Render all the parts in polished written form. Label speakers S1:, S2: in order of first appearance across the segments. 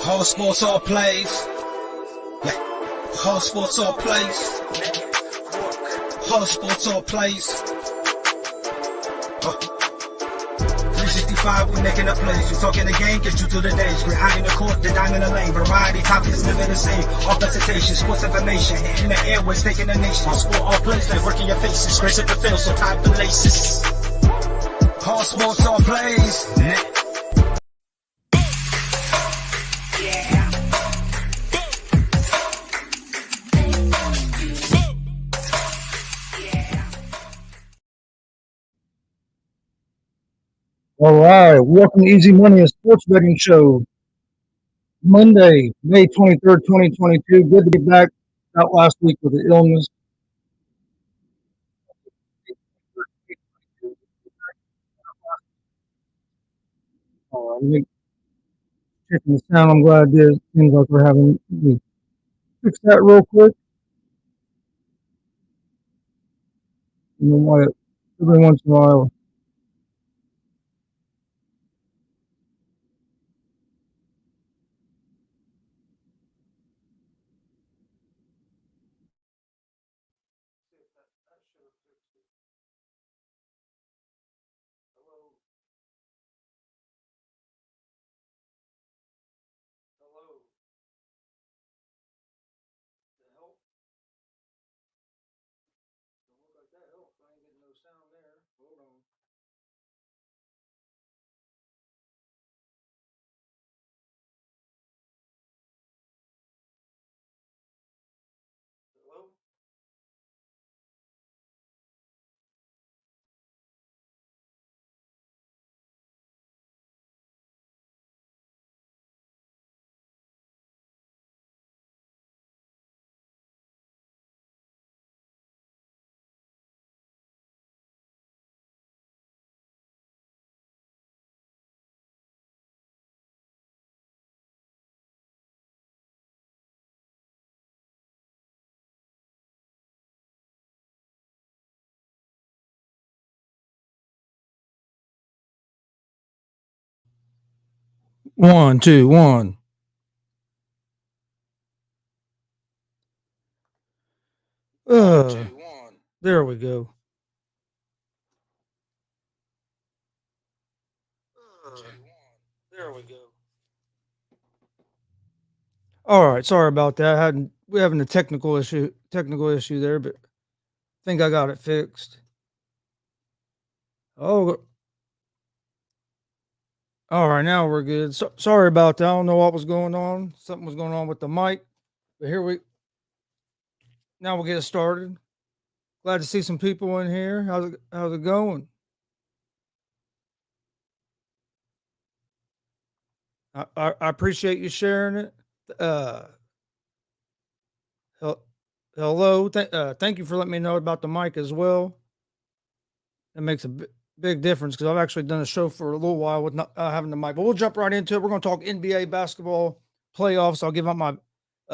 S1: Whole sports all plays. Yeah. Whole sports all plays. Whole sports all plays. 365, we making a place. We talking the game, get you through the days. We're high in the court, the dime in the lane. Variety topics, living the same. All presentation, sports information. Hitting the airways, taking the nation. Sport all plays, like working your faces. Grace at the field, so tie the laces. All sports, all plays.
S2: All right, welcome to Easy Money, a sports betting show. Monday, May 23rd, 2022. Good to be back. Out last week with the illness. Let me check the sound. I'm glad I did. Seems like we're having to fix that real quick. You know what? Every once in a while. One, two, one. There we go. There we go. All right, sorry about that. We're having a technical issue there, but I think I got it fixed. Oh, all right, now we're good. Sorry about that. I don't know what was going on. Something was going on with the mic, but now we'll get started. Glad to see some people in here. How's it going? I appreciate you sharing it. Uh, hello. Thank you for letting me know about the mic as well. It makes a big difference because I've actually done a show for a little while with not having the mic. But we'll jump right into it. We're going to talk NBA basketball playoffs. I'll give out my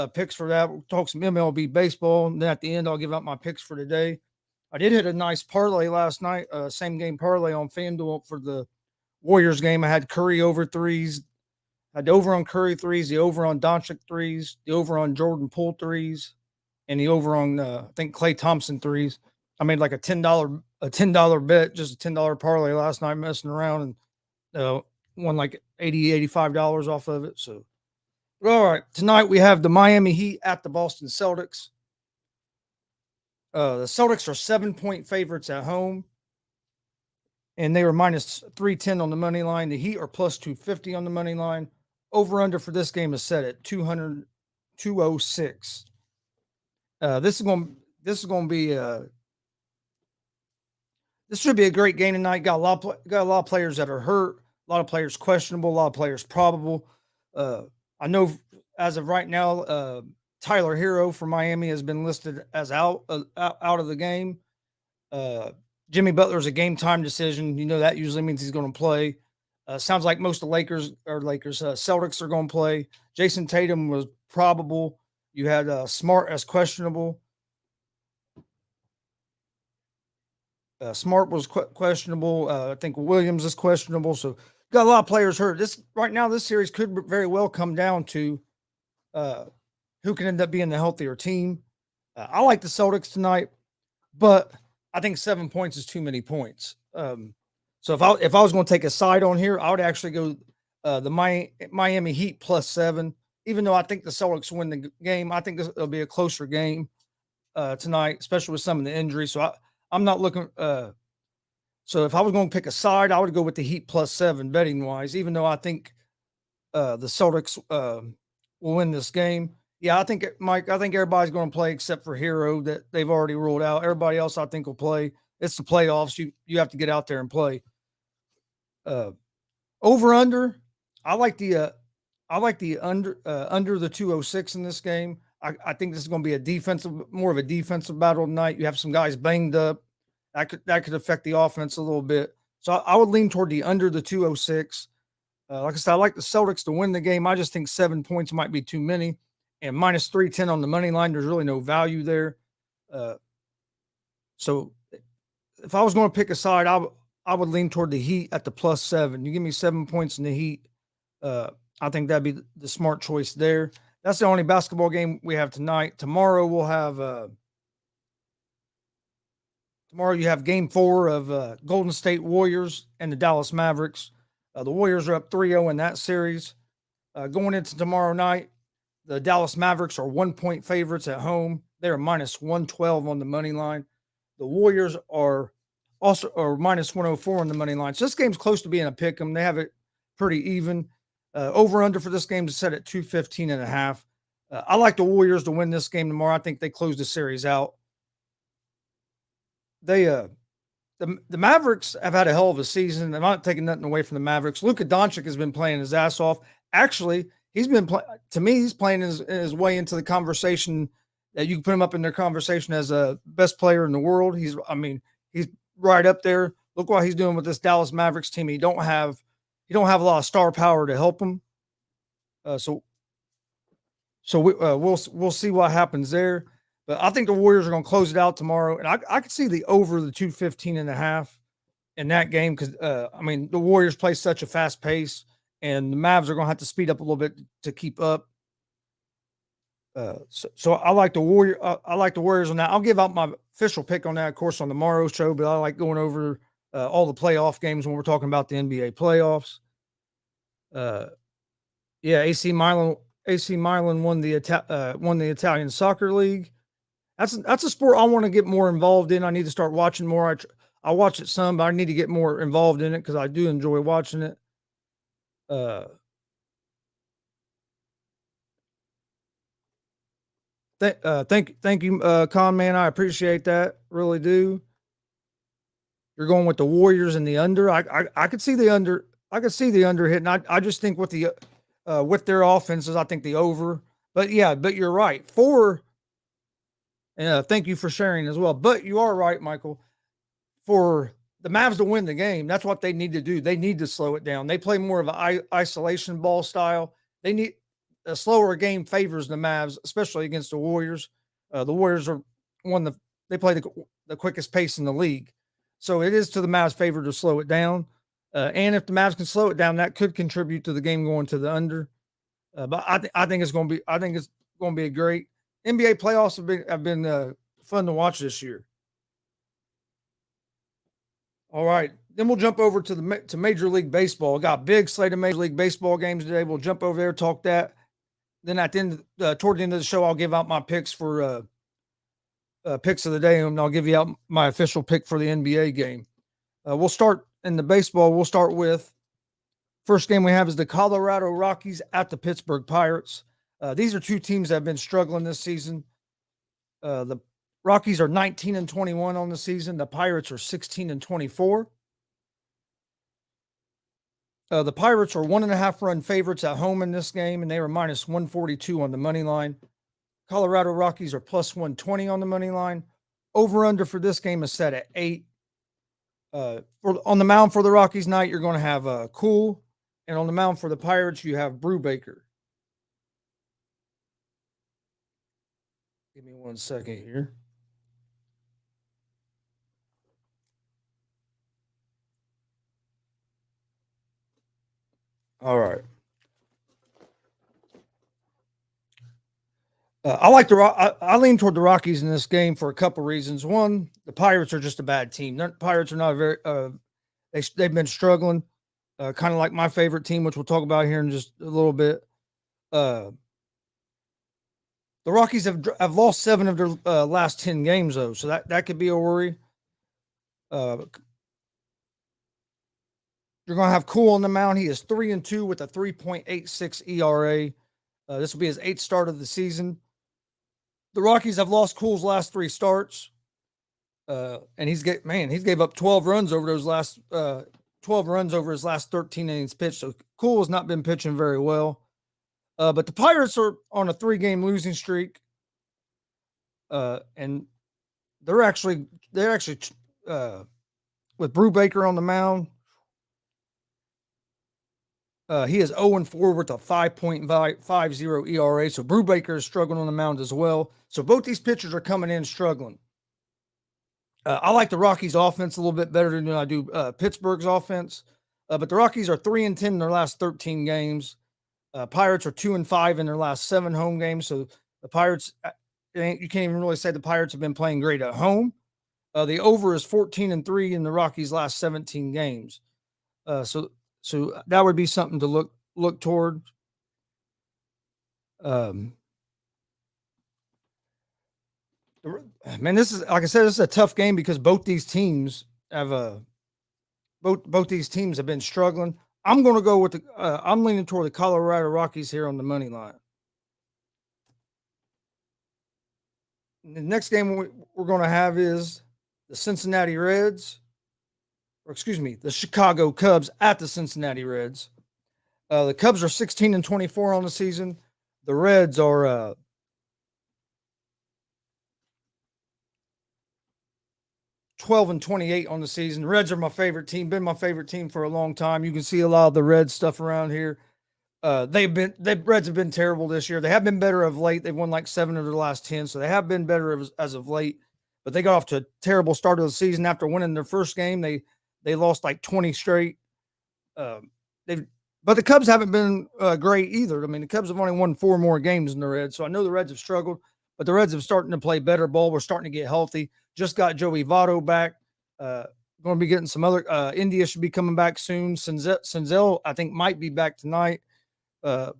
S2: picks for that. We'll talk some MLB baseball. And then at the end, I'll give out my picks for today. I did hit a nice parlay last night, same game parlay on FanDuel for the Warriors game. I had Curry over threes. I had the over on Curry threes, the over on Doncic threes, the over on Jordan Poole threes, and the over on I think Klay Thompson threes. I made like a $10 bet, just a $10 parlay last night, messing around, and won like $85 off of it. So, all right, tonight we have the Miami Heat at the Boston Celtics. The Celtics are 7-point favorites at home, and they were minus 310 on the money line. The Heat are plus 250 on the money line. Over under for this game is set at 206. This is going to be this should be a great game tonight. Got a lot of players that are hurt, a lot of players questionable, a lot of players probable. I know as of right now, Tyler Hero from Miami has been listed as out of the game. Jimmy Butler's a game time decision. You know that usually means he's going to play. Sounds like most of the Celtics are going to play. Jason Tatum was probable. You had Smart as questionable. Smart was questionable. I think Williams is questionable. So got a lot of players hurt. This series could very well come down to who can end up being the healthier team. I like the Celtics tonight, but I think 7 points is too many points. So if I was going to take a side on here, I would actually go the Miami Heat +7. Even though I think the Celtics win the game, I think it'll be a closer game tonight, especially with some of the injuries. So I'm not looking. So if I was going to pick a side, I would go with the Heat +7 betting wise. Even though I think the Celtics will win this game. Yeah, I think Mike. I think everybody's going to play except for Hero that they've already ruled out. Everybody else, I think, will play. It's the playoffs. You have to get out there and play. Over under. I like the under the 206 in this game. I think this is going to be more of a defensive battle tonight. You have some guys banged up. That could affect the offense a little bit. So I would lean toward the under the 206. Like I said, I like the Celtics to win the game. I just think 7 points might be too many. And minus 310 on the money line, there's really no value there. So if I was going to pick a side, I would lean toward the Heat at the +7. You give me 7 points in the Heat. I think that'd be the smart choice there. That's the only basketball game we have tonight. Tomorrow we'll have you have game 4 of Golden State Warriors and the Dallas Mavericks. The Warriors are up 3-0 in that series. Going into tomorrow night, the Dallas Mavericks are 1-point favorites at home. They're minus 112 on the money line. The Warriors are minus 104 on the money line. So this game's close to being a pick 'em. They have it pretty even. Over under for this game is set at 215.5. I like the Warriors to win this game tomorrow. I think they close the series out. The Mavericks have had a hell of a season. I'm not taking nothing away from the Mavericks. Luka Doncic has been playing his ass off. Actually, he's playing his way into the conversation that you can put him up in their conversation as a best player in the world. He's right up there. Look what he's doing with this Dallas Mavericks team. He don't have a lot of star power to help him. So we'll see what happens there. But I think the Warriors are going to close it out tomorrow, and I could see the over the 215.5 in that game because the Warriors play such a fast pace, and the Mavs are going to have to speed up a little bit to keep up. So I like the Warriors on that. I'll give out my official pick on that, of course, on tomorrow's show. But I like going over all the playoff games when we're talking about the NBA playoffs. AC Milan won the Italian Soccer League. That's a sport I want to get more involved in. I need to start watching more. I watch it some, but I need to get more involved in it because I do enjoy watching it. Thank you, Con Man. I appreciate that. Really do. You're going with the Warriors and the under. I could see the under. I could see the under hitting. I just think with their offenses, I think the over. But you're right. Thank you for sharing as well. But you are right, Michael. For the Mavs to win the game, that's what they need to do. They need to slow it down. They play more of an isolation ball style. They need a slower game favors the Mavs, especially against the Warriors. The Warriors are they play the quickest pace in the league. So it is to the Mavs' favor to slow it down. And if the Mavs can slow it down, that could contribute to the game going to the under. But I think it's going to be a great NBA playoffs have been fun to watch this year. All right, then we'll jump over to Major League Baseball. We got a big slate of Major League Baseball games today. We'll jump over there, talk that. Then at the end, toward the end of the show, I'll give out my picks for picks of the day, and I'll give you out my official pick for the NBA game. We'll start in the baseball. We'll start with first game we have is the Colorado Rockies at the Pittsburgh Pirates. These are two teams that have been struggling this season. The Rockies are 19-21 on the season. The Pirates are 16-24. The Pirates are 1.5 run favorites at home in this game, and they are minus 142 on the money line. Colorado Rockies are plus 120 on the money line. Over under for this game is set at 8. On the mound for the Rockies night, you're going to have Cool, and on the mound for the Pirates, you have Brubaker. Give me 1 second here. All right. I lean toward the Rockies in this game for a couple reasons. One, the Pirates are just a bad team. The Pirates are not they've been struggling, kind of like my favorite team, which we'll talk about here in just a little bit. The Rockies have lost 7 of their last 10 games though, so that could be a worry. You're going to have Cool on the mound. He is 3-2 with a 3.86 ERA. This will be his 8th start of the season. The Rockies have lost Cool's last 3 starts, and he gave up 12 runs over those last 12 runs over his last 13 innings pitched. So Cool has not been pitching very well. But the Pirates are on a 3-game losing streak, and they're actually with Brubaker on the mound. He is 0-4 with a 5.50 ERA. So Brubaker is struggling on the mound as well. So both these pitchers are coming in struggling. I like the Rockies' offense a little bit better than I do Pittsburgh's offense. But the Rockies are 3-10 in their last 13 games. Pirates are 2-5 in their last 7 home games. So the Pirates, you can't even really say the Pirates have been playing great at home. The over is 14-3 in the Rockies' last 17 games. So that would be something to look toward. Man, this is, like I said, this is a tough game because both these teams have both these teams have been struggling. I'm going to go with I'm leaning toward the Colorado Rockies here on the money line. The next game we're going to have is the Cincinnati Reds, the Chicago Cubs at the Cincinnati Reds. The Cubs are 16-24 on the season. The Reds are 12-28 on the season. The Reds are my favorite team, been my favorite team for a long time. You can see a lot of the Reds stuff around here. The Reds have been terrible this year. They have been better of late. They've won like 7 of their last 10, so they have been better as of late. But they got off to a terrible start of the season after winning their first game. They lost like 20 straight. But the Cubs haven't been great either. I mean, the Cubs have only won 4 more games than the Reds, so I know the Reds have struggled, but the Reds have starting to play better ball. We're starting to get healthy. Just got Joey Votto back. Going to be getting some other. India should be coming back soon. Senzel, I think, might be back tonight. But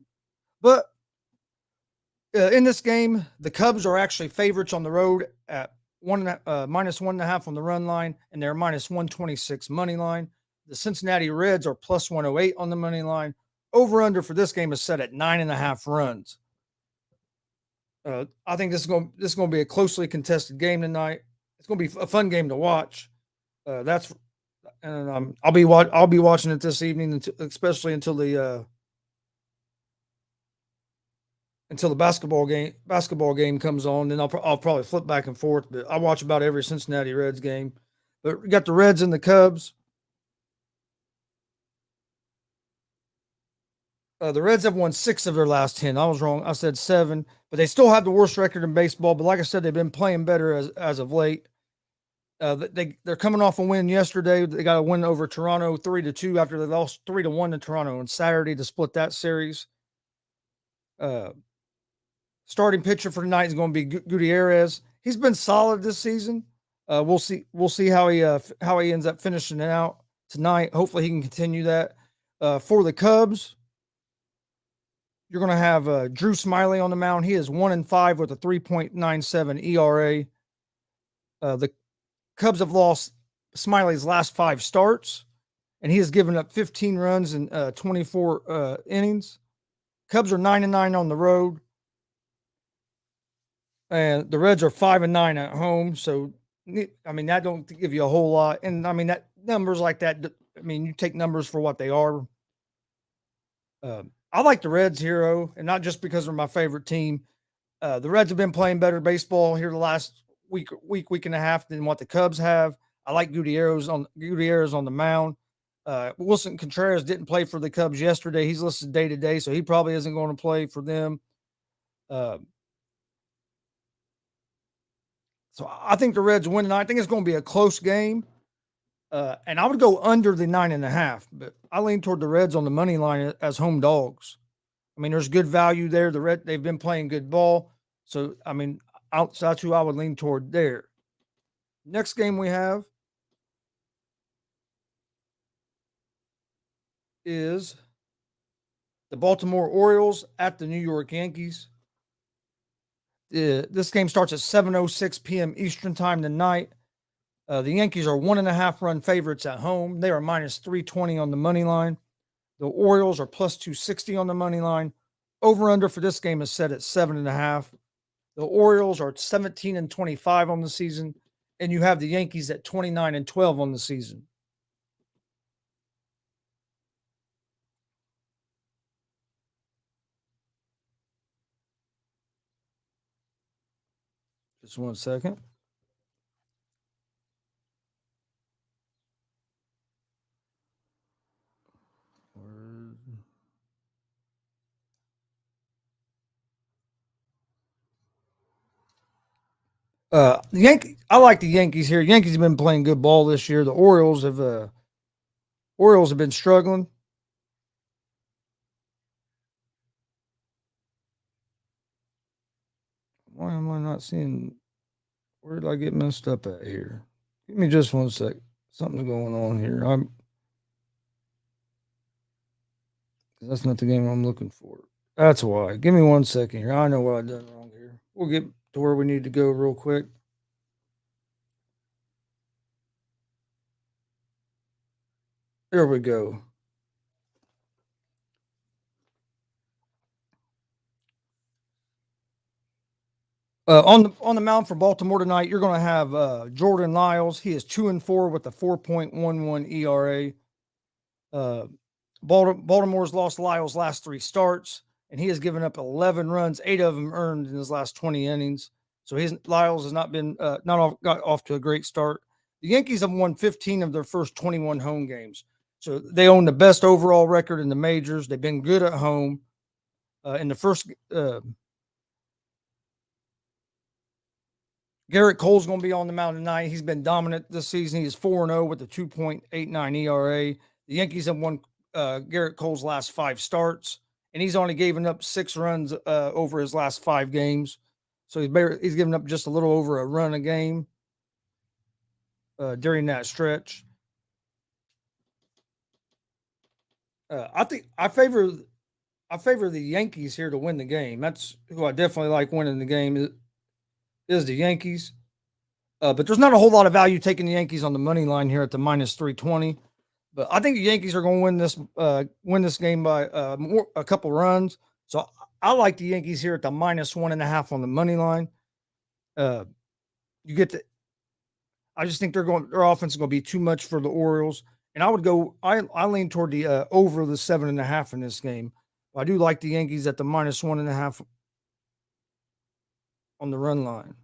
S2: in this game, the Cubs are actually favorites on the road at -1.5 on the run line, and they're -126 money line. The Cincinnati Reds are +108 on the money line. Over under for this game is set at 9.5 runs. I think this is going to be a closely contested game tonight. It's going to be a fun game to watch. I'll be watching it this evening, especially until the basketball game comes on. Then I'll probably flip back and forth. But I watch about every Cincinnati Reds game. But we got the Reds and the Cubs. The Reds have won 6 of their last 10. I was wrong. I said 7, but they still have the worst record in baseball. But like I said, they've been playing better as of late. They're coming off a win yesterday. They got a win over Toronto 3-2 after they lost 3-1 to Toronto on Saturday to split that series. Starting pitcher for tonight is going to be Gutierrez. He's been solid this season. We'll see how he ends up finishing it out tonight. Hopefully he can continue that. For the Cubs, you're going to have Drew Smiley on the mound. He is 1-5 with a 3.97 ERA. The Cubs have lost Smiley's last 5 starts, and he has given up 15 runs in 24 innings. Cubs are 9-9 on the road, and the Reds are 5-9 at home. So, I mean, that don't give you a whole lot. And I mean, that numbers like that. I mean, you take numbers for what they are. I like the Reds here, and not just because they're my favorite team. The Reds have been playing better baseball here the last week and a half than what the Cubs have. I like Gutierrez on the mound. Wilson Contreras didn't play for the Cubs yesterday. He's listed day to day, so he probably isn't going to play for them. So I think the Reds win tonight. I think it's going to be a close game. And I would go under the 9.5, but I lean toward the Reds on the money line as home dogs. I mean, there's good value there. They've been playing good ball. So, I mean, that's who I would lean toward there. Next game we have is the Baltimore Orioles at the New York Yankees. This game starts at 7:06 p.m. Eastern time tonight. The Yankees are 1.5 run favorites at home. They are minus 320 on the money line. The Orioles are plus 260 on the money line. Over under for this game is set at 7.5. The Orioles are 17-25 on the season, and you have the Yankees at 29-12 on the season. Just 1 second. I like the Yankees here. Yankees have been playing good ball this year. The Orioles have been struggling. Why am I not seeing? Where did I get messed up at here? Give me just 1 sec. Something's going on here. That's not the game I'm looking for. That's why. Give me 1 second here. I know what I've done wrong here. We'll get to where we need to go real quick. There we go. On the mound for Baltimore tonight, you're going to have Jordan Lyles. He is 2-4 with a 4.11 ERA. Baltimore's lost Lyles' last 3 starts, and he has given up 11 runs, 8 of them earned in his last 20 innings. So Lyles has not been got off to a great start. The Yankees have won 15 of their first 21 home games, so they own the best overall record in the majors. They've been good at home. In the first, Garrett Cole's going to be on the mound tonight. He's been dominant this season. He's 4-0 with a 2.89 ERA. The Yankees have won Garrett Cole's last 5 starts, and he's only given up 6 runs over his last 5 games. So he's given up just a little over a run a game during that stretch. I think I favor the Yankees here to win the game. That's who I definitely like winning the game is the Yankees. But there's not a whole lot of value taking the Yankees on the money line here at the minus 320. But I think the Yankees are going to win this game by a couple runs. So I like the Yankees here at the minus 1.5 on the money line. You get the. I just think their offense is going to be too much for the Orioles, and I lean toward the over the 7.5 in this game. I do like the Yankees at the minus 1.5 on the run line.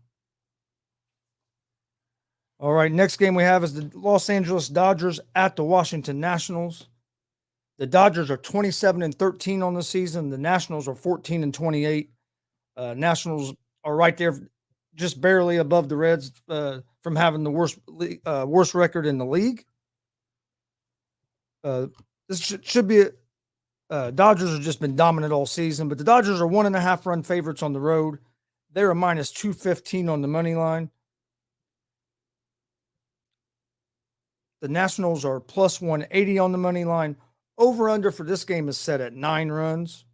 S2: All right, next game we have is the Los Angeles Dodgers at the Washington Nationals. The Dodgers are 27-13 on the season. The Nationals are 14-28. Nationals are right there, just barely above the Reds from having the worst record in the league. This should be Dodgers have just been dominant all season, but the Dodgers are 1.5 run favorites on the road. They're a minus 215 on the money line. The Nationals are plus 180 on the money line. Over under for this game is set at 9 runs.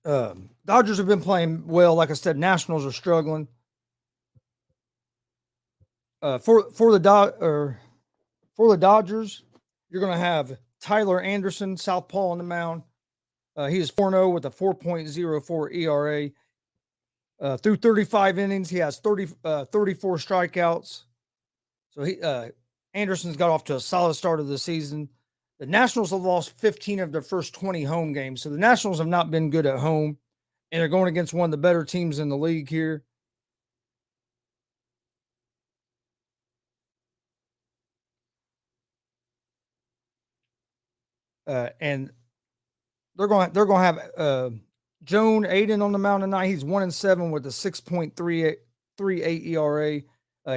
S2: Dodgers have been playing well. Like I said, Nationals are struggling. For the Dodgers, you're going to have Tyler Anderson, southpaw on the mound. He is 4-0 with a 4.04 ERA. Through 35 innings, he has 34 strikeouts. So Anderson's got off to a solid start of the season. The Nationals have lost 15 of their first 20 home games. So the Nationals have not been good at home, and they're going against one of the better teams in the league here. And they're going to have Joan Aiden on the mound tonight. He's 1-7 with a 6.38 ERA.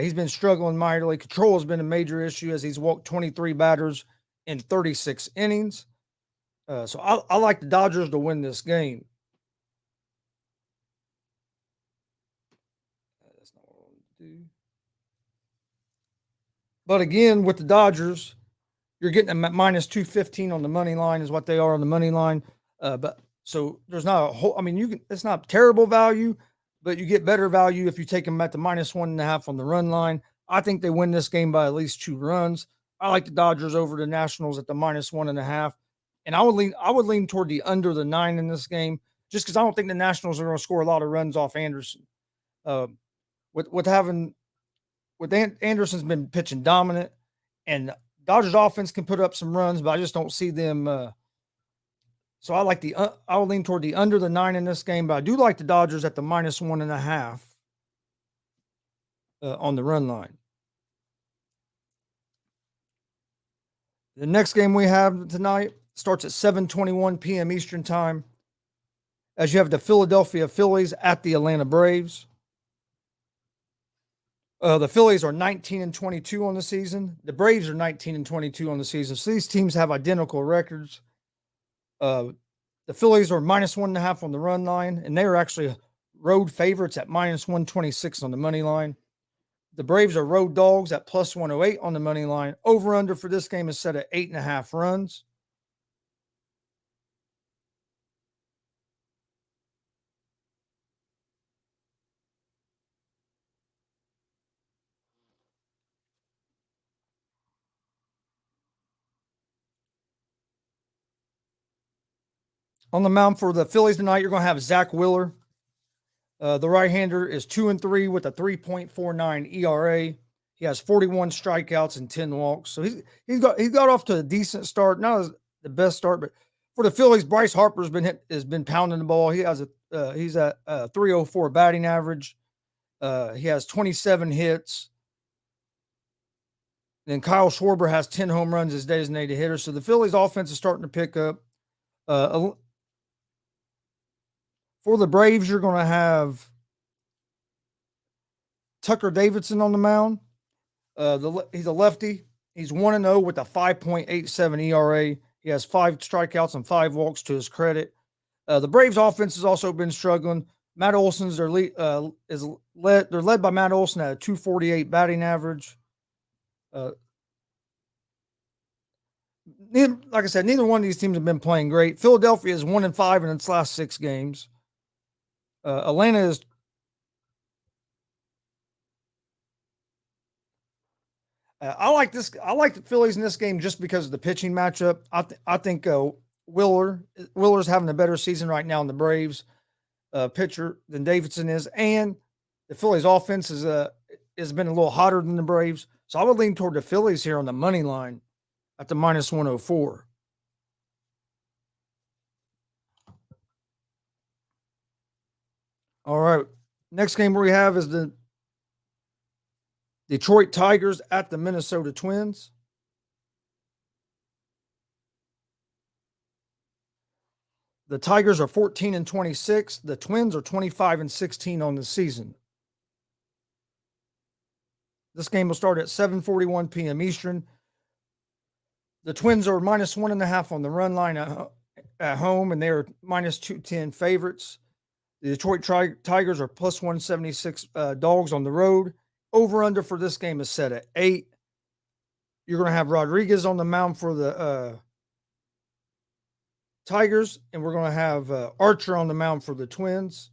S2: He's been struggling mightily. Control has been a major issue as he's walked 23 batters in 36 innings. So I like the Dodgers to win this game. But again, with the Dodgers, you're getting them at minus 215 on the money line, is what they are on the money line. But so there's not a whole, I mean, it's not terrible value, but you get better value if you take them at the minus 1.5 on the run line. I think they win this game by at least 2 runs. I like the Dodgers over the Nationals at the minus 1.5. And I would lean toward the under the 9 in this game, just because I don't think the Nationals are going to score a lot of runs off Anderson. Uh, with Anderson's been pitching dominant, and Dodgers offense can put up some runs, but I just don't see them. So I will lean toward the under the 9 in this game, but I do like the Dodgers at the minus 1.5 on the run line. The next game we have tonight starts at 7:21 p.m. Eastern time, as you have the Philadelphia Phillies at the Atlanta Braves. The Phillies are 19-22 on the season. The Braves are 19-22 on the season. So these teams have identical records. The Phillies are minus 1.5 on the run line, and they are actually road favorites at minus 126 on the money line. The Braves are road dogs at plus 108 on the money line. Over under for this game is set at 8.5 runs. On the mound for the Phillies tonight, you're going to have Zach Wheeler. The right-hander is 2-3 with a 3.49 ERA. He has 41 strikeouts and 10 walks. So he's got off to a decent start. Not as the best start, but for the Phillies, Bryce Harper's been pounding the ball. He's at 304 batting average. He has 27 hits. Then Kyle Schwarber has 10 home runs as designated hitter. So the Phillies offense is starting to pick up. For the Braves, you're going to have Tucker Davidson on the mound. He's a lefty. He's 1-0 with a 5.87 ERA. He has 5 strikeouts and 5 walks to his credit. The Braves offense has also been struggling. Matt Olson's they're led by Matt Olson at a 248 batting average. Like I said, neither one of these teams have been playing great. Philadelphia is 1-5 in its last 6 games. Atlanta is. I like this. I like the Phillies in this game just because of the pitching matchup. I think Willer's having a better season right now in the Braves pitcher than Davidson is, and the Phillies offense has been a little hotter than the Braves. So I would lean toward the Phillies here on the money line at the minus 104. All right. Next game we have is the Detroit Tigers at the Minnesota Twins. The Tigers are 14-26. The Twins are 25-16 on the season. This game will start at 7:41 p.m. Eastern. The Twins are minus 1.5 on the run line at home, and they are minus 210 favorites. The Detroit Tigers are plus 176 dogs on the road. Over under for this game is set at 8. You're going to have Rodriguez on the mound for the Tigers, and we're going to have Archer on the mound for the Twins.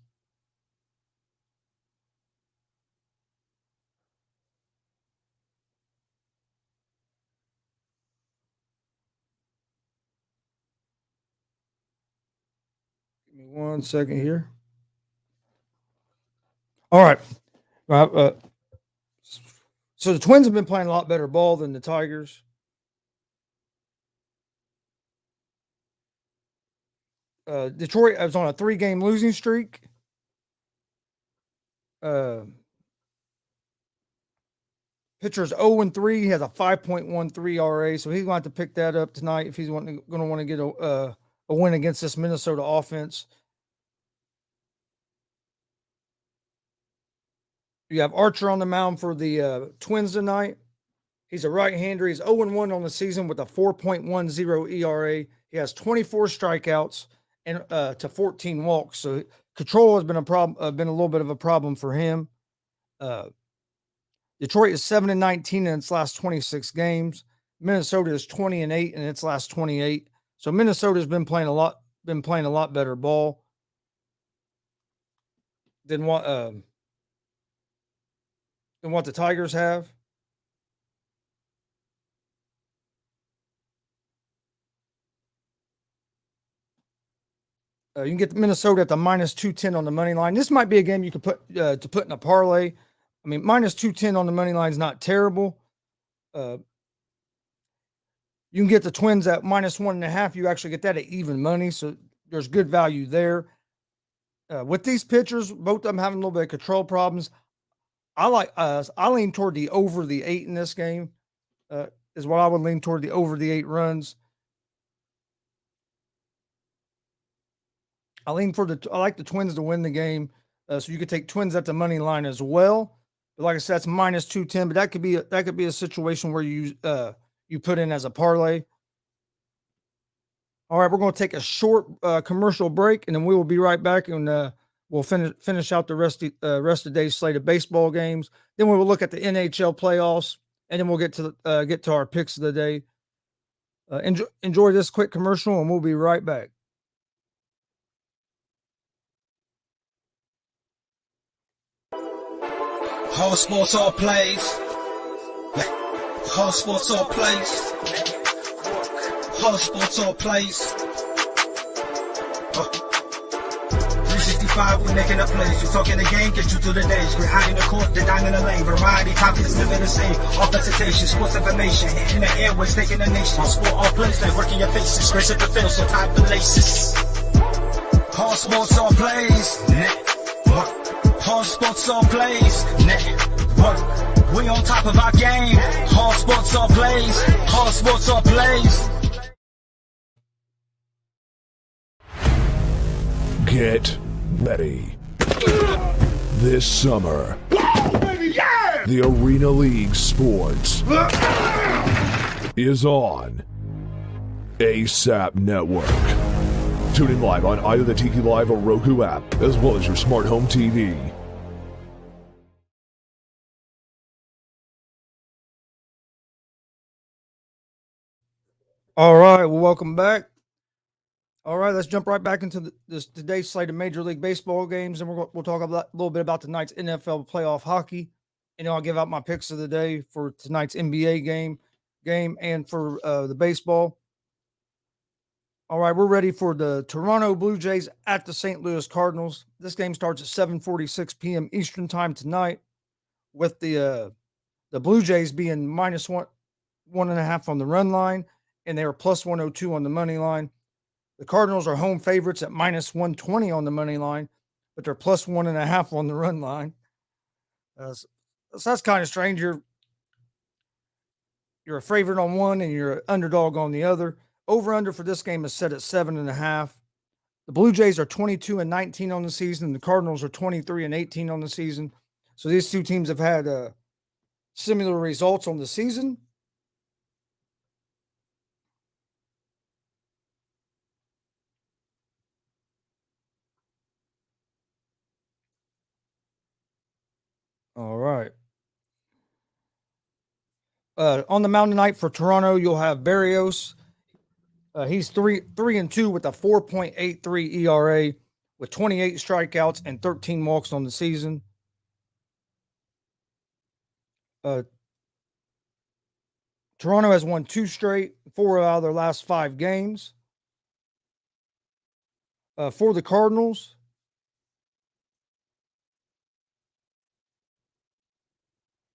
S2: Give me 1 second here. All right. So the Twins have been playing a lot better ball than the Tigers. Detroit was on a 3-game losing streak. Pitcher's 0-3. He has a 5.13 RA, so he's going to have to pick that up tonight if he's going to want to get a win against this Minnesota offense. You have Archer on the mound for the Twins tonight. He's a right-hander. He's 0-1 on the season with a 4.10 ERA. He has 24 strikeouts and to 14 walks. So control has been a problem, been a little bit of a problem for him. Detroit is 7-19 in its last 26 games. Minnesota is 20-8 in its last 28. So Minnesota's been playing a lot better ball than what the Tigers have. You can get Minnesota at the minus 210 on the money line. This might be a game you could put in a parlay. I mean, minus 210 on the money line is not terrible. You can get the Twins at minus 1.5. You actually get that at even money, so there's good value there. With these pitchers, both of them having a little bit of control problems. I lean toward the over the 8 in this game. Is what I would lean toward, the over the 8 runs. I like the Twins to win the game, so you could take Twins at the money line as well. But like I said, it's minus 210. But that could be a situation where you put in as a parlay. All right, we're going to take a short commercial break, and then we will be right back, and we'll finish out the rest of the day's slate of baseball games. Then we will look at the NHL playoffs, and then we'll get to our picks of the day. Enjoy this quick commercial, and we'll be right back.
S1: All sports, all plays. All sports, all plays. All sports, all plays. 365, we making up plays. You talking the game, get you through the days. We're high in the court, the dime in the lane. Variety, topics, living the same. All presentation, sports information. Hitting the airways, taking the nation. All sport, all plays, they working your faces. Grace at the field, so tie the laces. All sports, all plays. All sports, all plays. Network. We on top of our game. All sports, all plays. All sports, all plays.
S3: Get ready. This summer, the Arena League Sports is on ASAP Network. Tune in live on either the Tiki Live or Roku app, as well as your smart home TV.
S2: All right, well, welcome back. All right, let's jump right back into today's slate of Major League Baseball games, and we'll talk a little bit about tonight's NFL playoff hockey. And I'll give out my picks of the day for tonight's NBA game and for the baseball. All right, we're ready for the Toronto Blue Jays at the St. Louis Cardinals. This game starts at 7:46 p.m. Eastern time tonight, with the Blue Jays being minus 1.5 on the run line, and they are plus 102 on the money line. The Cardinals are home favorites at minus 120 on the money line, but they're plus 1.5 on the run line. So that's kind of strange. You're a favorite on one and you're an underdog on the other. Over-under for this game is set at 7.5. The Blue Jays are 22-19 on the season. The Cardinals are 23-18 on the season. So these two teams have had similar results on the season. All right. On the mound tonight for Toronto, you'll have Berrios. He's 3-2 with a 4.83 ERA, with 28 strikeouts and 13 walks on the season. Toronto has won 2 straight, 4 out of their last 5 games. For the Cardinals,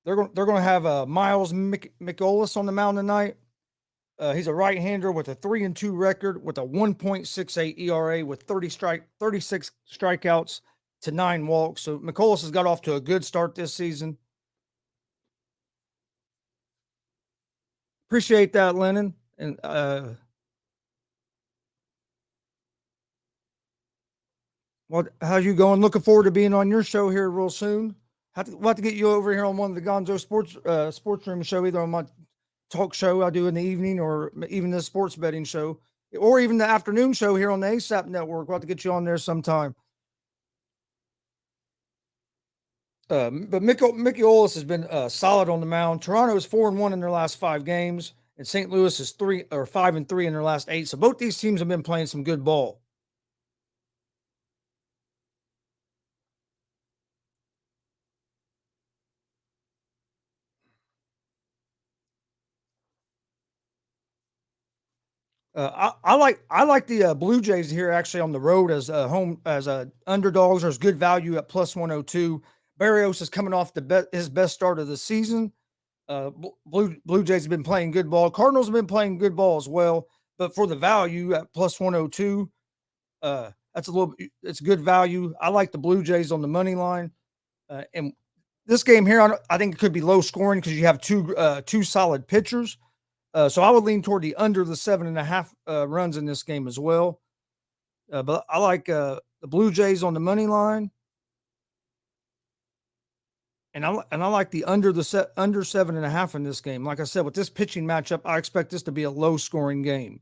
S2: they're going to have Miles Mikolas on the mound tonight. He's a right-hander with a 3-2 record, with a 1.68 ERA, with 36 strikeouts to 9 walks. So Mikolas has got off to a good start this season. Appreciate that, Lennon. And how's you going? Looking forward to being on your show here real soon. We'll have to get you over here on one of the Gonzo sports room show, either on my talk show I do in the evening, or even the sports betting show, or even the afternoon show here on the ASAP Network. We'll have to get you on there sometime. But Mickey Ollis has been solid on the mound. Toronto is 4-1 in their last 5 games, and St. Louis is 5-3 in their last 8. So both these teams have been playing some good ball. I like the Blue Jays here actually on the road as home as underdogs. There's good value at plus 102. Barrios is coming off his best start of the season. Blue Jays have been playing good ball. Cardinals have been playing good ball as well. But for the value at plus 102, it's good value. I like the Blue Jays on the money line. And this game here, I think it could be low scoring because you have two solid pitchers. So I would lean toward the under the 7.5 runs in this game as well. But I like the Blue Jays on the money line, and I like the under 7.5 in this game. Like I said, with this pitching matchup, I expect this to be a low scoring game.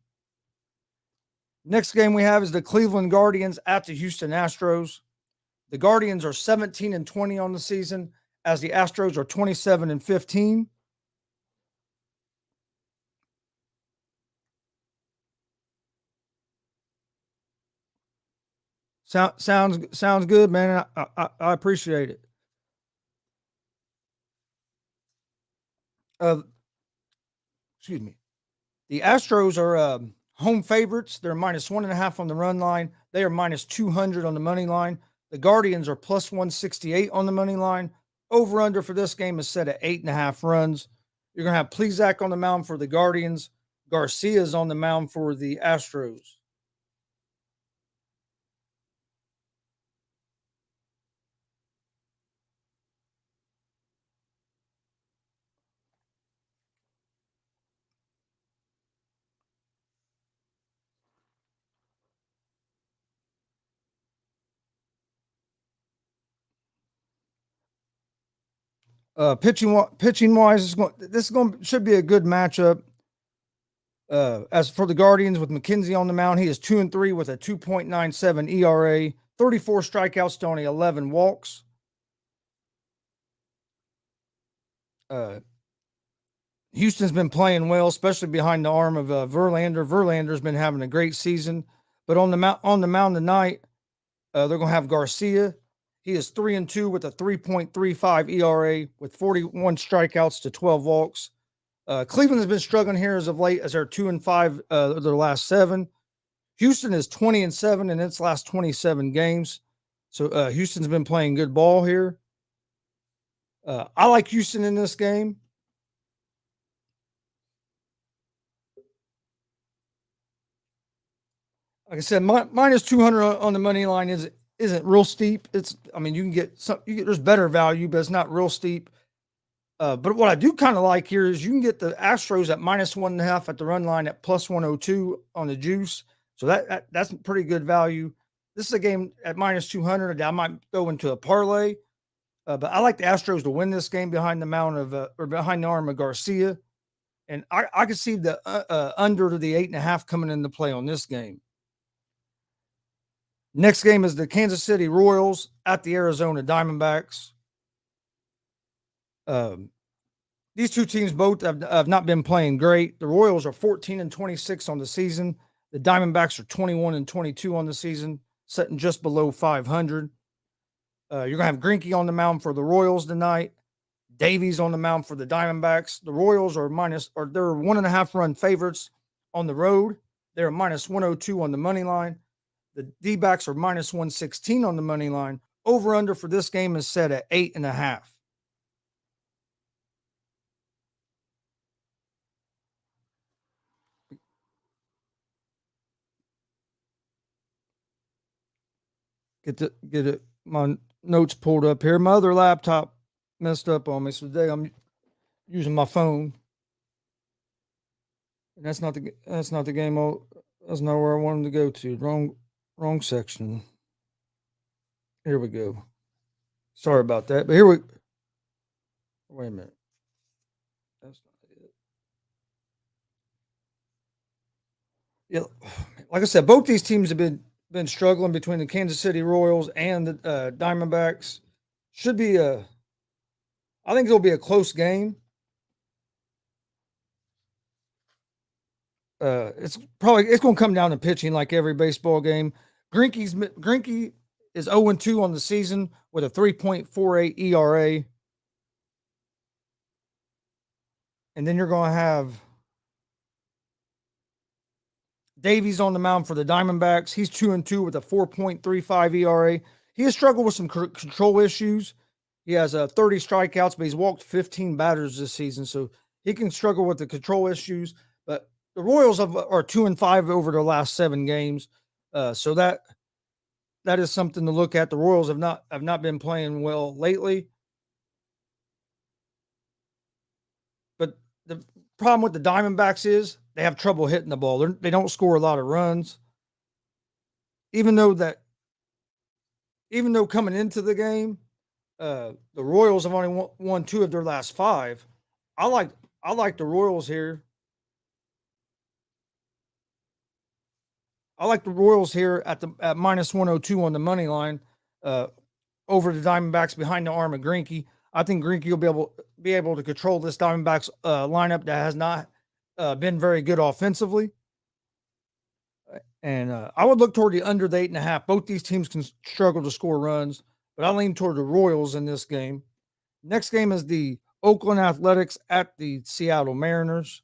S2: Next game we have is the Cleveland Guardians at the Houston Astros. The Guardians are 17-20 on the season, as the Astros are 27-15. Sounds good, man. I appreciate it. Excuse me. The Astros are home favorites. They're minus 1.5 on the run line. They are minus 200 on the money line. The Guardians are plus 168 on the money line. Over under for this game is set at 8.5 runs. You're gonna have Plesac on the mound for the Guardians. Garcia's on the mound for the Astros. Pitching wise, should be a good matchup. As for the Guardians, with McKenzie on the mound, he is 2-3 with a 2.97 ERA, 34 strikeouts to only 11 walks. Houston's been playing well, especially behind the arm of Verlander. Verlander's been having a great season, but on the mound tonight, they're going to have Garcia. He is 3-2 with a 3.35 ERA with 41 strikeouts to 12 walks. Cleveland has been struggling here as of late, as they're 2-5 their last 7. Houston is 20-7 in its last 27 games. So Houston's been playing good ball here. I like Houston in this game. Like I said, minus 200 on the money line isn't real steep. You can get there's better value, but it's not real steep. But what I do kind of like here is you can get the Astros at minus 1.5 at the run line at plus 102 on the juice. So that's pretty good value. This is a game at minus 200. I might go into a parlay, but I like the Astros to win this game behind the arm of Garcia, and I could see the under to the 8.5 coming into play on this game. Next game is the Kansas City Royals at the Arizona Diamondbacks. These two teams both have not been playing great. The Royals are 14-26 on the season. The Diamondbacks are 21-22 on the season, sitting just below 500. You're going to have Greinke on the mound for the Royals tonight. Davies on the mound for the Diamondbacks. The Royals are they're 1.5 run favorites on the road. They're minus 102 on the money line. The D-backs are minus 116 on the money line. Over under for this game is set at 8.5. Get my notes pulled up here. My other laptop messed up on me, so today I'm using my phone. And that's not the game. That's not where I wanted to go to. Wrong section. Here we go. Sorry about that, but wait a minute. That's not it. Yeah, like I said, both these teams have been struggling between the Kansas City Royals and the Diamondbacks. Should be a I think it'll be a close game. It's going to come down to pitching like every baseball game. Greinke is 0-2 on the season with a 3.48 ERA. And then you're going to have Davies on the mound for the Diamondbacks. He's 2-2 with a 4.35 ERA. He has struggled with some control issues. He has 30 strikeouts, but he's walked 15 batters this season, so he can struggle with the control issues. But the Royals are 2-5 over their last 7 games, so that is something to look at. The Royals have not been playing well lately, but the problem with the Diamondbacks is they have trouble hitting the ball. They don't score a lot of runs, even though coming into the game, the Royals have only won 2 of their last 5. I like the Royals here. I like the Royals here at minus 102 on the money line over the Diamondbacks behind the arm of Greinke. I think Greinke will be able to control this Diamondbacks lineup that has not been very good offensively. And I would look toward the under the 8.5. Both these teams can struggle to score runs, but I lean toward the Royals in this game. Next game is the Oakland Athletics at the Seattle Mariners.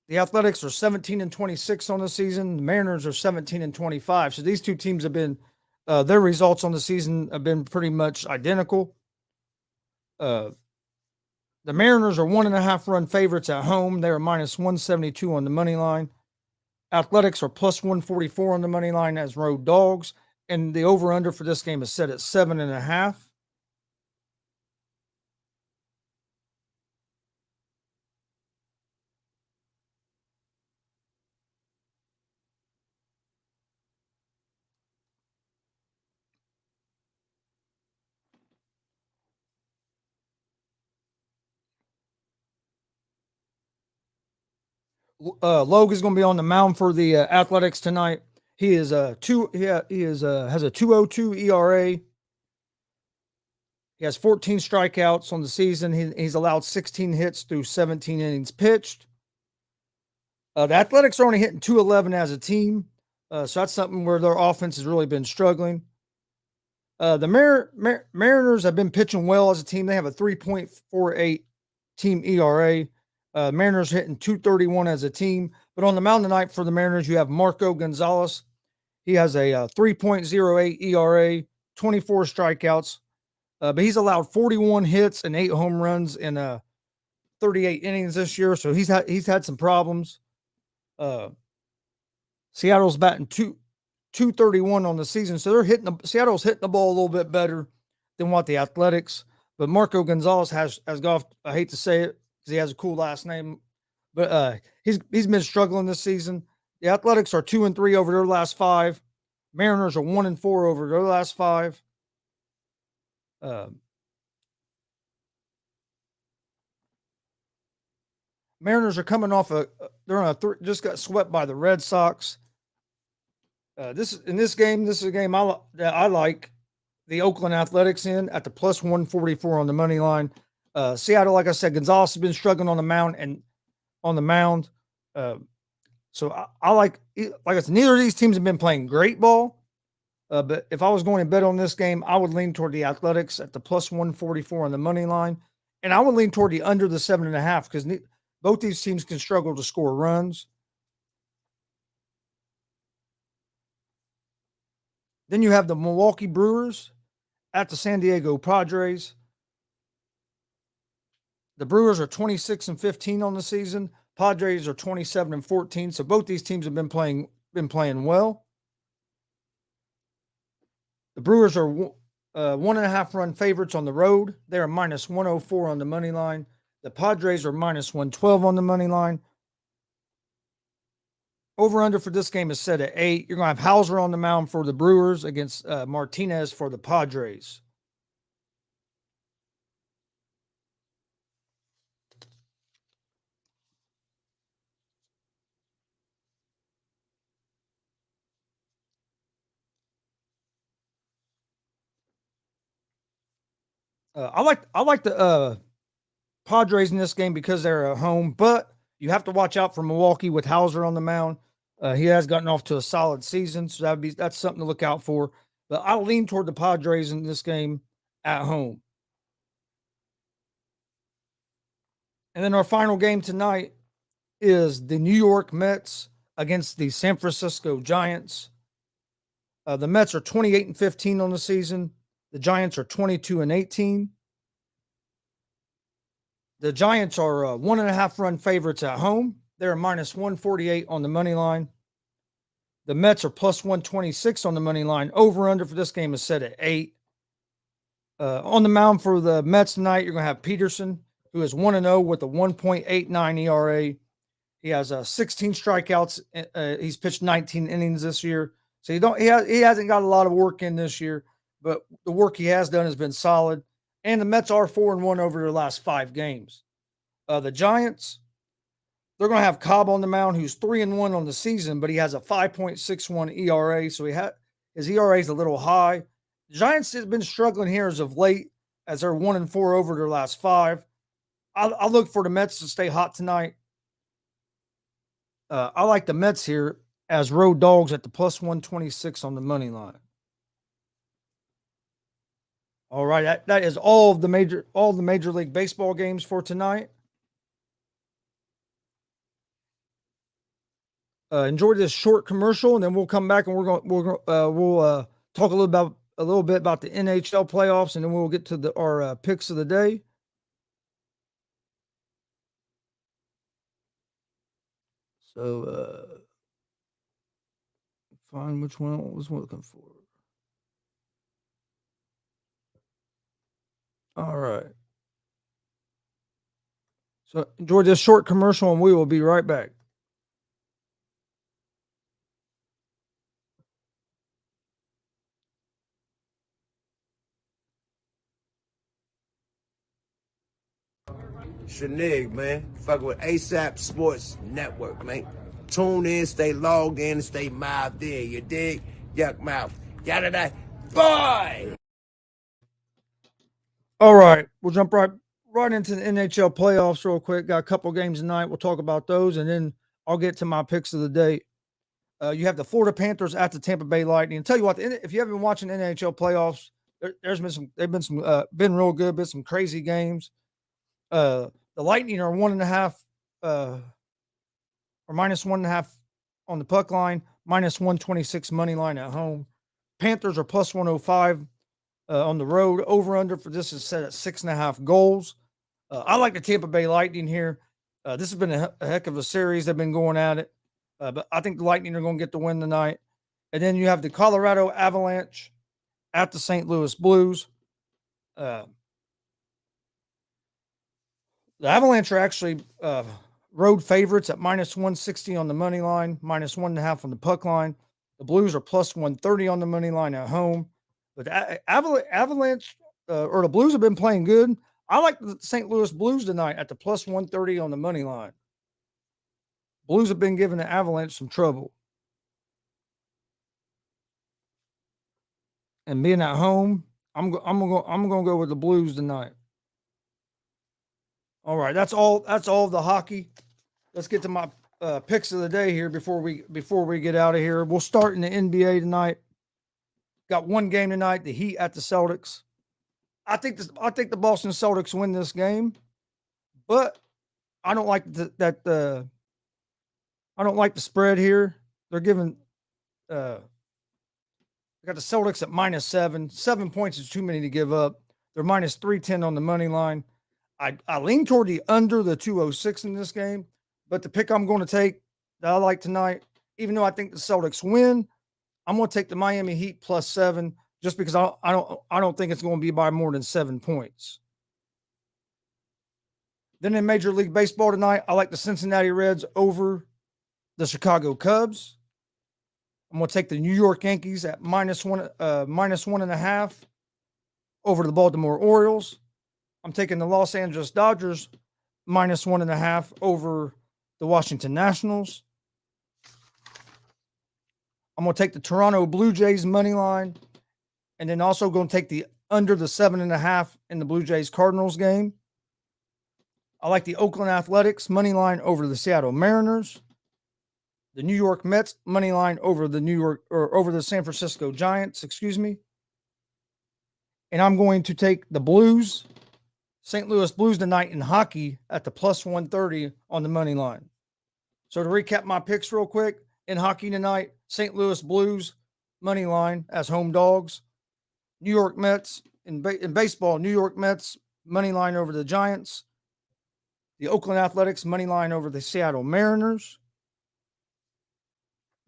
S2: The Athletics are 17-26 on the season. The Mariners are 17-25. So these two teams have been their results on the season have been pretty much identical. The Mariners are 1.5 run favorites at home. They are minus 172 on the money line. Athletics are plus 144 on the money line as road dogs. And the over-under for this game is set at 7.5. Logan's going to be on the mound for the Athletics tonight. He is has a 2.02 ERA. He has 14 strikeouts on the season. He's allowed 16 hits through 17 innings pitched. The Athletics are only hitting 211 as a team, so that's something where their offense has really been struggling. The Mariners have been pitching well as a team. They have a 3.48 team ERA. Mariners hitting 231 as a team. But on the mound tonight for the Mariners, you have Marco Gonzalez. He has a 3.08 ERA, 24 strikeouts. But he's allowed 41 hits and 8 home runs in 38 innings this year. So he's had some problems. Seattle's batting 231 on the season. So Seattle's hitting the ball a little bit better than what the Athletics. But Marco Gonzalez has golf. I hate to say it because he has a cool last name, but he's been struggling this season. The Athletics are 2-3 over their last 5. Mariners are 1-4 over their last 5. Mariners are coming off just got swept by the Red Sox. This is a game that I like the Oakland Athletics in at the plus 144 on the money line. Seattle, like I said, Gonzalez has been struggling on the mound. So I like I said, neither of these teams have been playing great ball. But if I was going to bet on this game, I would lean toward the Athletics at the plus 144 on the money line. And I would lean toward the under the 7.5 because both these teams can struggle to score runs. Then you have the Milwaukee Brewers at the San Diego Padres. The Brewers are 26-15 on the season. Padres are 27-14. So both these teams have been playing well. The Brewers are 1.5 run favorites on the road. They are minus 104 on the money line. The Padres are minus 112 on the money line. Over under for this game is set at 8. You're going to have Hauser on the mound for the Brewers against Martinez for the Padres. I like the Padres in this game because they're at home, but you have to watch out for Milwaukee with Hauser on the mound. He has gotten off to a solid season, so that's something to look out for. But I lean toward the Padres in this game at home. And then our final game tonight is the New York Mets against the San Francisco Giants. The Mets are 28-15 on the season. The Giants are 22-18. The Giants are 1.5 run favorites at home. They're minus 148 on the money line. The Mets are plus 126 on the money line. Over under for this game is set at 8. On the mound for the Mets tonight, you're going to have Peterson, who is 1-0 with a 1.89 ERA. He has 16 strikeouts. He's pitched 19 innings this year. So he hasn't got a lot of work in this year, but the work he has done has been solid. And the Mets are 4-1 over their last 5 games. The Giants, they're going to have Cobb on the mound, who's 3-1 on the season, but he has a 5.61 ERA. So his ERA is a little high. The Giants have been struggling here as of late, as they're 1-4 over their last 5. I'll look for the Mets to stay hot tonight. I like the Mets here as road dogs at the plus 126 on the money line. All right, that is all the Major League Baseball games for tonight. Enjoy this short commercial, and then we'll come back and we'll talk a little bit about the NHL playoffs, and then we'll get to our picks of the day. So, find which one I was looking for. All right. So enjoy this short commercial, and we will be right back.
S4: Shanig, man. Fuck with ASAP Sports Network, man. Tune in, stay logged in, stay mouthed in. You dig? Yuck mouth. Yada da. Boy!
S2: All right. We'll jump right into the NHL playoffs real quick. Got a couple games tonight. We'll talk about those, and then I'll get to my picks of the day. You have the Florida Panthers at the Tampa Bay Lightning. And tell you what, if you haven't been watching NHL playoffs, they've been real good, been some crazy games. The Lightning are 1.5 or minus 1.5 on the puck line, minus 126 money line at home. Panthers are plus 105 on the road. Over under for this is set at 6.5 goals. I like the Tampa Bay Lightning here. This has been a heck of a series. They've been going at it. But I think the Lightning are going to get the win tonight. And then you have the Colorado Avalanche at the St. Louis Blues. The Avalanche are actually road favorites at minus 160 on the money line, minus 1.5 on the puck line. The Blues are plus 130 on the money line at home. But Avalanche or the Blues have been playing good. I like the St. Louis Blues tonight at the plus 130 on the money line. Blues have been giving the Avalanche some trouble. And being at home, I'm gonna go with the Blues tonight. All right, that's all of the hockey. Let's get to my picks of the day here before we get out of here. We'll start in the NBA tonight. Got one game tonight, the Heat at the Celtics. I think the Boston Celtics win this game, but I don't like the spread here. They're giving I got the Celtics at minus 7. 7 points is too many to give up. They're minus 310 on the money line. I lean toward the under the 206 in this game, but the pick I'm going to take that I like tonight, even though I think the Celtics win, I'm going to take the Miami Heat plus 7 just because I don't think it's going to be by more than 7 points. Then in Major League Baseball tonight, I like the Cincinnati Reds over the Chicago Cubs. I'm going to take the New York Yankees at minus 1.5 over the Baltimore Orioles. I'm taking the Los Angeles Dodgers minus 1.5 over the Washington Nationals. I'm going to take the Toronto Blue Jays money line, and then also going to take the under the 7.5 in the Blue Jays Cardinals game. I like the Oakland Athletics money line over the Seattle Mariners. The New York Mets money line over the San Francisco Giants, excuse me. And I'm going to take the Blues, St. Louis Blues tonight in hockey at the plus 130 on the money line. So to recap my picks real quick, in hockey tonight, St. Louis Blues money line as home dogs. New York Mets in baseball, New York Mets money line over the Giants. The Oakland Athletics money line over the Seattle Mariners.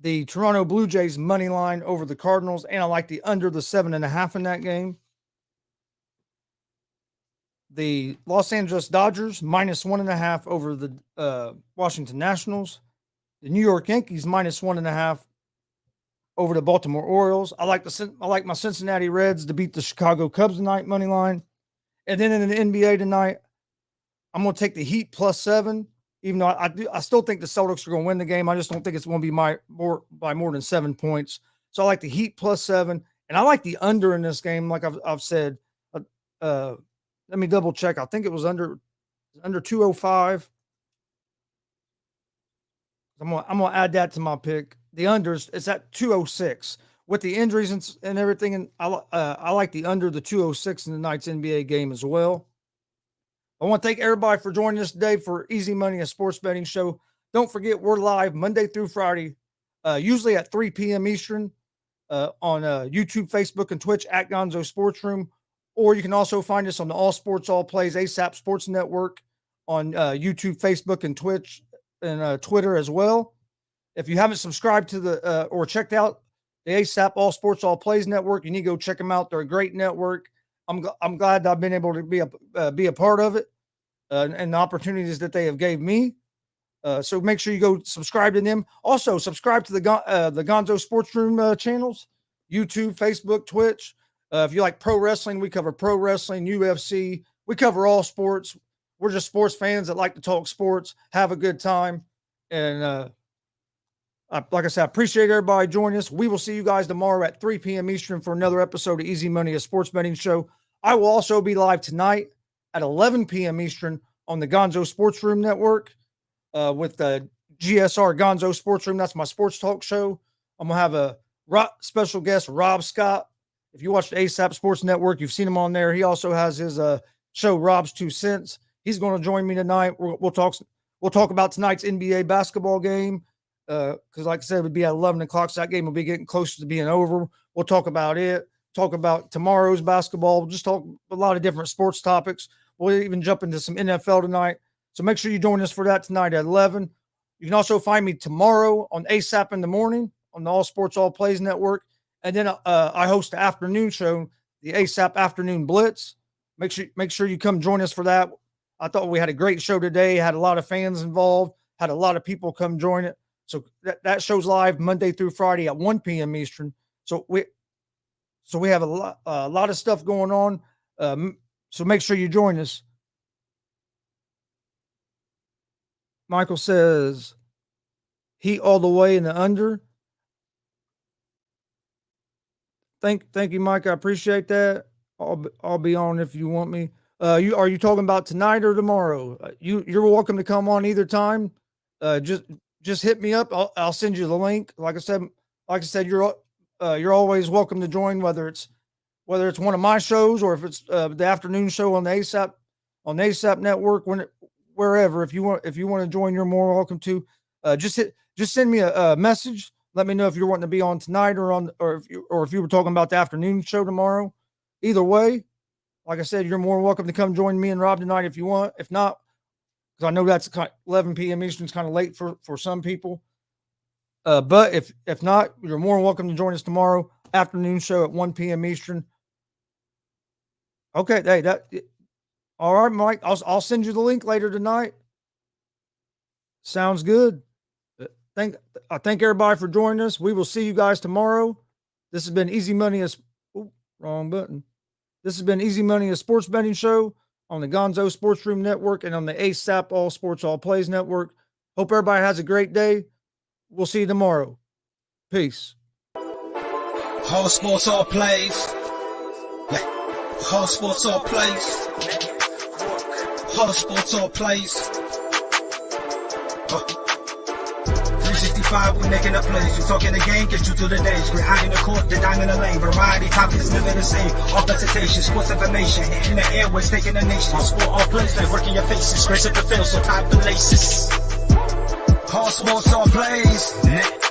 S2: The Toronto Blue Jays money line over the Cardinals, and I like the under the 7.5 in that game. The Los Angeles Dodgers minus 1.5 over the Washington Nationals. The New York Yankees minus 1.5 over the Baltimore Orioles. I like my Cincinnati Reds to beat the Chicago Cubs tonight money line. And then in the NBA tonight, I'm going to take the Heat plus 7. Even though I still think the Celtics are going to win the game. I just don't think it's going to be by more than 7 points. So I like the Heat plus 7, and I like the under in this game. Like I've said, let me double check. I think it was under 205. I'm gonna add that to my pick. The unders it's at 206 with the injuries and everything. And I like the under the 206 in tonight's NBA game as well. I want to thank everybody for joining us today for Easy Money, a sports betting show. Don't forget, we're live Monday through Friday, usually at 3 p.m. Eastern on YouTube, Facebook, and Twitch at Gonzo Sports Room. Or you can also find us on the All Sports, All Plays ASAP Sports Network on YouTube, Facebook, and Twitch and Twitter as well. If you haven't subscribed to or checked out the ASAP All Sports, All Plays Network, you need to go check them out. They're a great network. I'm glad that I've been able to be a part of it and the opportunities that they have gave me. So make sure you go subscribe to them. Also, subscribe to the Gonzo Sports Room channels, YouTube, Facebook, Twitch. If you like pro wrestling, we cover pro wrestling, UFC. We cover all sports. We're just sports fans that like to talk sports, have a good time. And like I said, I appreciate everybody joining us. We will see you guys tomorrow at 3 p.m. Eastern for another episode of Easy Money, a sports betting show. I will also be live tonight at 11 p.m. Eastern on the Gonzo Sports Room Network with the GSR Gonzo Sports Room. That's my sports talk show. I'm going to have a special guest, Rob Scott. If you watch the ASAP Sports Network, you've seen him on there. He also has his show, Rob's 2 Cents. He's going to join me tonight. We'll talk about tonight's NBA basketball game because, like I said, it would be at 11 o'clock. So that game will be getting closer to being over. We'll talk about it. Talk about tomorrow's basketball. We'll just talk a lot of different sports topics. We'll even jump into some NFL tonight. So make sure you join us for that tonight at 11. You can also find me tomorrow on ASAP in the morning on the All Sports, All Plays Network. And then I host the afternoon show, the ASAP Afternoon Blitz. Make sure you come join us for that. I thought we had a great show today. Had a lot of fans involved. Had a lot of people come join it. So that show's live Monday through Friday at 1 p.m. Eastern. So we have a lot of stuff going on. So make sure you join us. Michael says, Heat all the way in the under. Thank you, Mike. I appreciate that. I'll be on if you want me. Are you talking about tonight or tomorrow? You're welcome to come on either time. Just hit me up. I'll send you the link. Like I said, you're always welcome to join, whether it's one of my shows or if it's the afternoon show on the ASAP network, wherever. If you want to join, you're more welcome to. Just send me a message. Let me know if you're wanting to be on tonight or if you were talking about the afternoon show tomorrow. Either way, like I said, you're more welcome to come join me and Rob tonight if you want. If not, because I know that's 11 p.m. Eastern is kind of late for some people. But if not, you're more welcome to join us tomorrow afternoon show at 1 p.m. Eastern. Okay, hey, all right, Mike. I'll send you the link later tonight. Sounds good. I thank everybody for joining us. We will see you guys tomorrow. This has been Easy Money. Wrong button. This has been Easy Money, a sports betting show on the Gonzo Sports Room Network and on the ASAP All Sports, All Plays Network. Hope everybody has a great day. We'll see you tomorrow. Peace.
S1: All sports, all plays. Yeah. All sports, all plays. All sports, all plays. 365, we making a plays. You talking the game, get you through the days. Great high in the court, the dime in the lane. Variety, topics, living the same. All presentation, sports information. Hitting the airways, taking the nation. All sport, all plays, they working your faces. Grace at the field, so tie the laces. All sports, all plays.